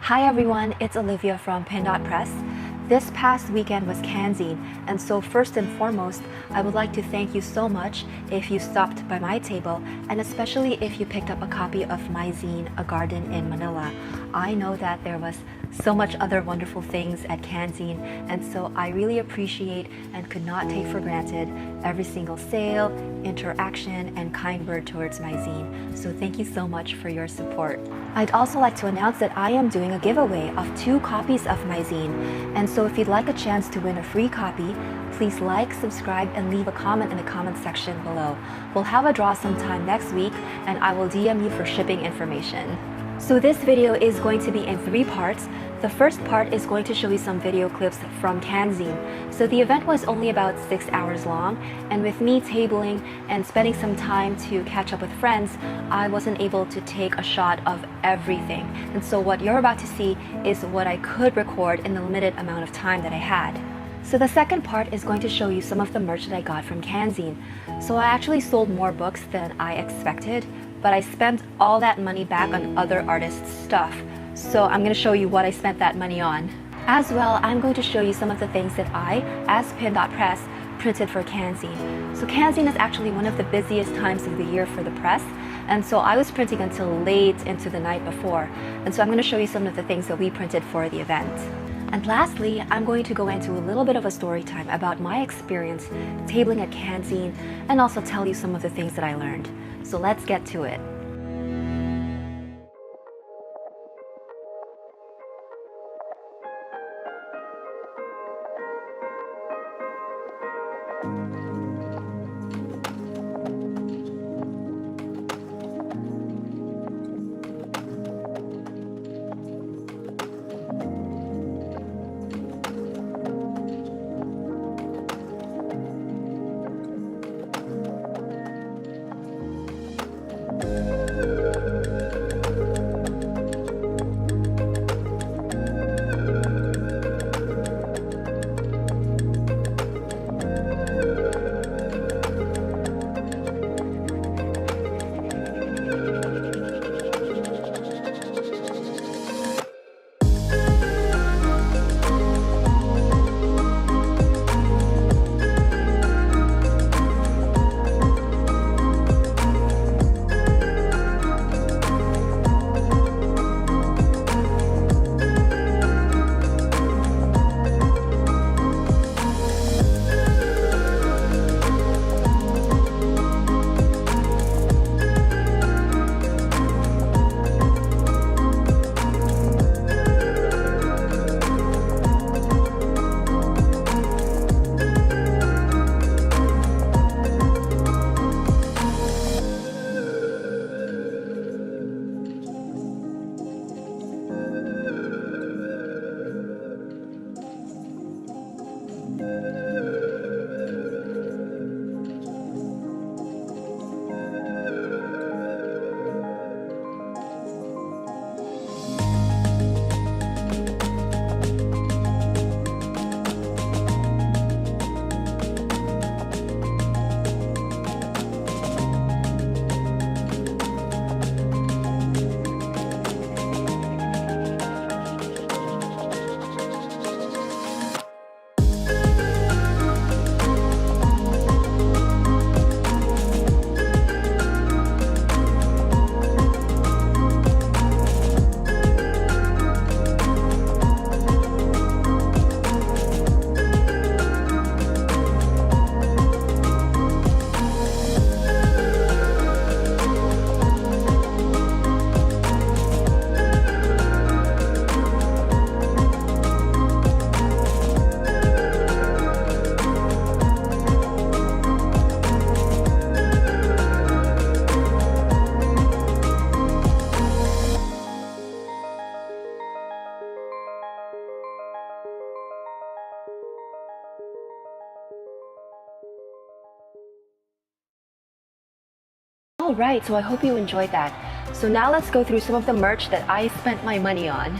Hi everyone, it's Olivia from Pindot Press. This past weekend was Canzine, and so first and foremost, I would like to thank you so much if you stopped by my table, and especially if you picked up a copy of my zine, A Garden in Manila. I know that there was so much other wonderful things at Canzine, and so I really appreciate and could not take for granted every single sale, interaction, and kind word towards my zine. So thank you so much for your support. I'd also like to announce that I am doing a giveaway of 2 copies of my zine, and so if you'd like a chance to win a free copy, please like, subscribe, and leave a comment in the comment section below. We'll have a draw sometime next week, and I will DM you for shipping information. So this video is going to be in 3 parts. The first part is going to show you some video clips from Canzine. So the event was only about 6 hours long, and with me tabling and spending some time to catch up with friends, I wasn't able to take a shot of everything. And so what you're about to see is what I could record in the limited amount of time that I had. So the second part is going to show you some of the merch that I got from Canzine. So I actually sold more books than I expected, but I spent all that money back on other artists' stuff. So I'm going to show you what I spent that money on. As well, I'm going to show you some of the things that I, as Pindot Press, printed for Canzine. So Canzine is actually one of the busiest times of the year for the press, and so I was printing until late into the night before. And so I'm going to show you some of the things that we printed for the event. And lastly, I'm going to go into a little bit of a story time about my experience tabling at Canzine, and also tell you some of the things that I learned. So let's get to it. Alright, so I hope you enjoyed that. So now let's go through some of the merch that I spent my money on.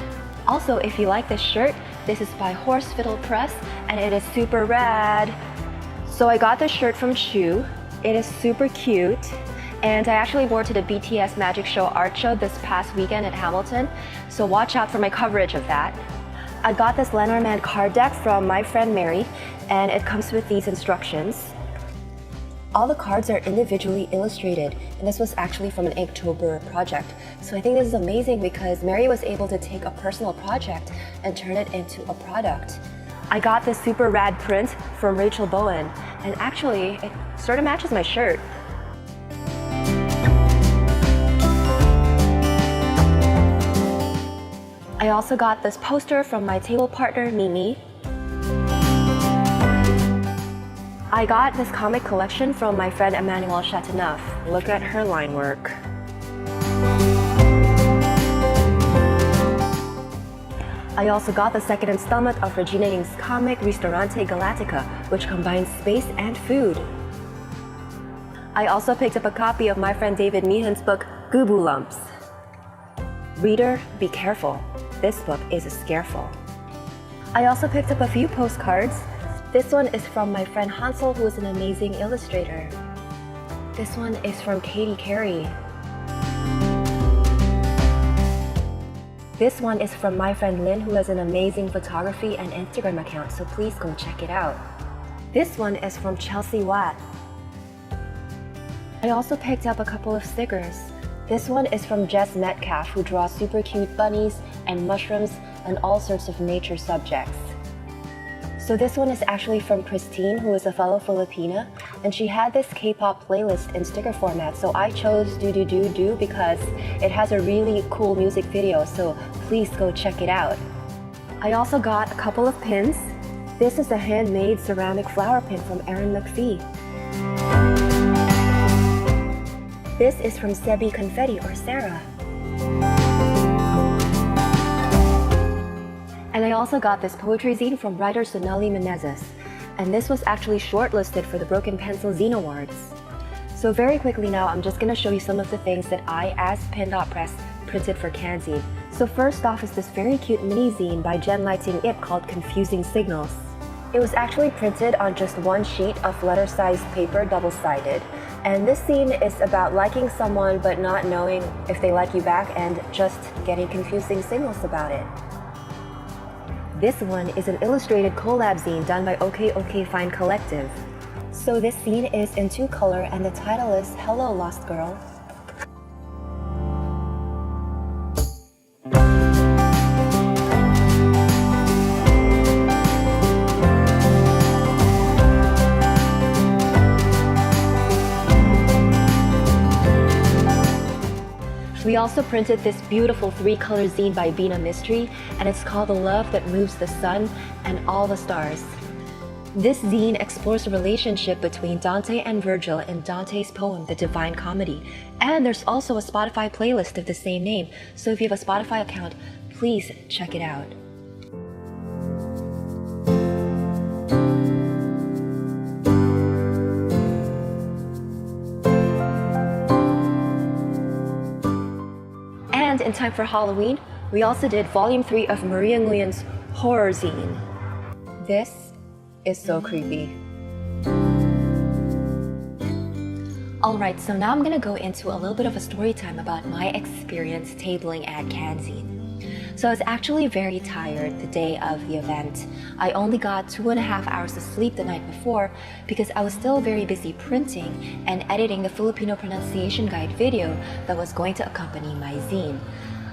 Also, if you like this shirt, this is by Horse Fiddle Press, and it is super rad. So I got this shirt from Shu. It is super cute. And I actually wore to the BTS Magic Show art show this past weekend in Hamilton, so watch out for my coverage of that. I got this Lenormand card deck from my friend Mary, and it comes with these instructions. All the cards are individually illustrated, and this was actually from an Inktober project. So I think this is amazing because Mary was able to take a personal project and turn it into a product. I got this super rad print from Rachel Bowen, and actually it sort of matches my shirt. I also got this poster from my table partner, Mimi. I got this comic collection from my friend Emmanuelle Chateauneuf. Look at her line work. I also got the second installment of Regina Ying's comic Ristorante Galactica, which combines space and food. I also picked up a copy of my friend David Meehan's book, Goo-Boo Lumps. Reader, be careful. This book is a scareful. I also picked up a few postcards. This one is from my friend Hansel, who is an amazing illustrator. This one is from Katie Carey. This one is from my friend Lynn, who has an amazing photography and Instagram account, so please go check it out. This one is from Chelsea Watt. I also picked up a couple of stickers. This one is from Jess Metcalf, who draws super cute bunnies and mushrooms and all sorts of nature subjects. So this one is actually from Christine, who is a fellow Filipina, and she had this K-pop playlist in sticker format, so I chose Do Do Do Do because it has a really cool music video, so please go check it out. I also got a couple of pins. This is a handmade ceramic flower pin from Erin McPhee. This is from Sebi Confetti, or Sarah. And I also got this poetry zine from writer Sonali Menezes. And this was actually shortlisted for the Broken Pencil Zine Awards. So very quickly now, I'm just going to show you some of the things that I, as Pindot Press, printed for Canzine. So first off is this very cute mini zine by Jen Lighting Ip called Confusing Signals. It was actually printed on just one sheet of letter-sized paper, double-sided. And this scene is about liking someone but not knowing if they like you back and just getting confusing signals about it. This one is an illustrated collab zine done by OK OK Fine Collective. So this scene is in 2-color and the title is Hello Lost Girl. We also printed this beautiful 3-color zine by Bina Mystery, and it's called The Love That Moves the Sun and All the Stars. This zine explores the relationship between Dante and Virgil in Dante's poem, The Divine Comedy. And there's also a Spotify playlist of the same name, so if you have a Spotify account, please check it out. And in time for Halloween, we also did Volume 3 of Maria Nguyen's horror zine. This is so creepy. Alright, so now I'm gonna go into a little bit of a story time about my experience tabling at Canzine. So I was actually very tired the day of the event. I only got 2.5 hours of sleep the night before because I was still very busy printing and editing the Filipino pronunciation guide video that was going to accompany my zine.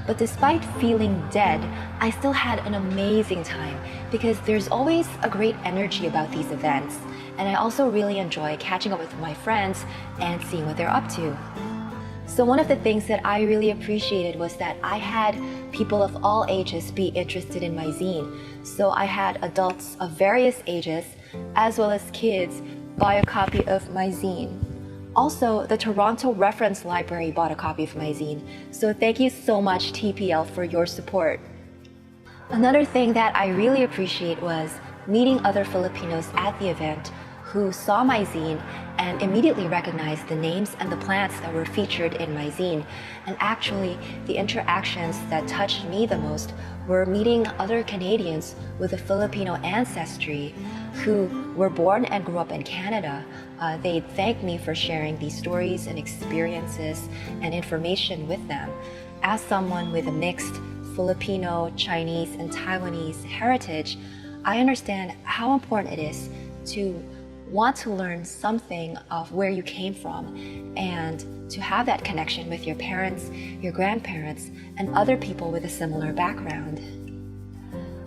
But despite feeling dead, I still had an amazing time because there's always a great energy about these events. And I also really enjoy catching up with my friends and seeing what they're up to. So one of the things that I really appreciated was that I had people of all ages be interested in my zine. So I had adults of various ages, as well as kids, buy a copy of my zine. Also, the Toronto Reference Library bought a copy of my zine. So thank you so much, TPL, for your support. Another thing that I really appreciate was meeting other Filipinos at the event who saw my zine and immediately recognized the names and the plants that were featured in my zine. And actually, the interactions that touched me the most were meeting other Canadians with a Filipino ancestry who were born and grew up in Canada. They thanked me for sharing these stories and experiences and information with them. As someone with a mixed Filipino, Chinese, and Taiwanese heritage, I understand how important it is to want to learn something of where you came from and to have that connection with your parents, your grandparents, and other people with a similar background.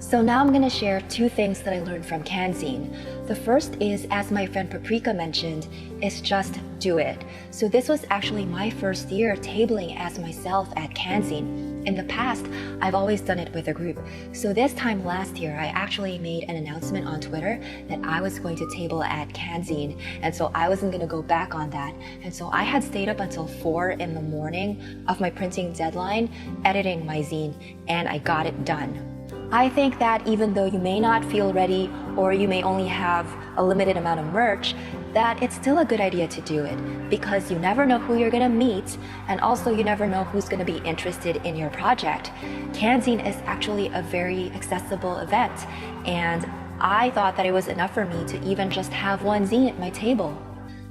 So now I'm going to share two things that I learned from Canzine. The first is, as my friend Paprika mentioned, is just do it. So this was actually my first year tabling as myself at Canzine. In the past, I've always done it with a group. So this time last year, I actually made an announcement on Twitter that I was going to table at Canzine, and so I wasn't going to go back on that. And so I had stayed up until 4 in the morning of my printing deadline, editing my zine, and I got it done. I think that even though you may not feel ready or you may only have a limited amount of merch, that it's still a good idea to do it because you never know who you're gonna meet, and also you never know who's gonna be interested in your project. Canzine is actually a very accessible event, and I thought that it was enough for me to even just have one zine at my table.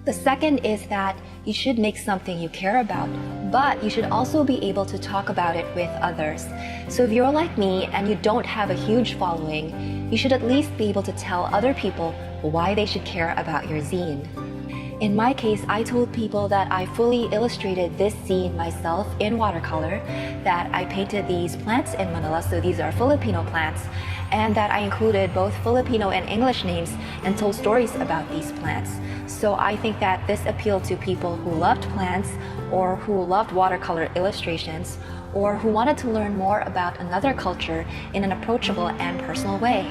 The second is that you should make something you care about, but you should also be able to talk about it with others. So if you're like me and you don't have a huge following, you should at least be able to tell other people why they should care about your zine. In my case, I told people that I fully illustrated this zine myself in watercolor, that I painted these plants in Manila, so these are Filipino plants, and that I included both Filipino and English names and told stories about these plants. So I think that this appealed to people who loved plants, or who loved watercolor illustrations, or who wanted to learn more about another culture in an approachable and personal way.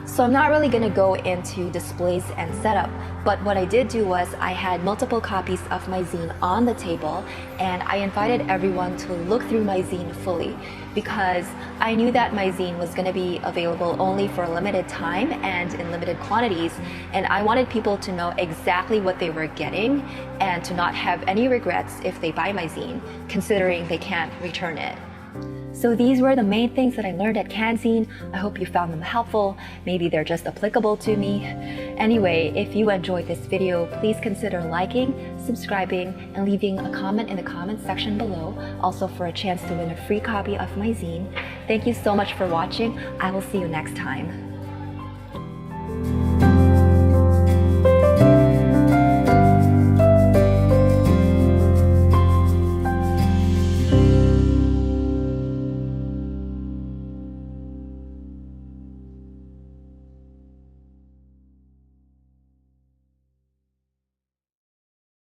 So I'm not really going to go into displays and setup, but what I did do was I had multiple copies of my zine on the table, and I invited everyone to look through my zine fully because I knew that my zine was going to be available only for a limited time and in limited quantities, and I wanted people to know exactly what they were getting and to not have any regrets if they buy my zine, considering they can't return it. So these were the main things that I learned at Canzine. I hope you found them helpful. Maybe they're just applicable to me. Anyway, if you enjoyed this video, please consider liking, subscribing, and leaving a comment in the comments section below, also for a chance to win a free copy of my zine. Thank you so much for watching. I will see you next time.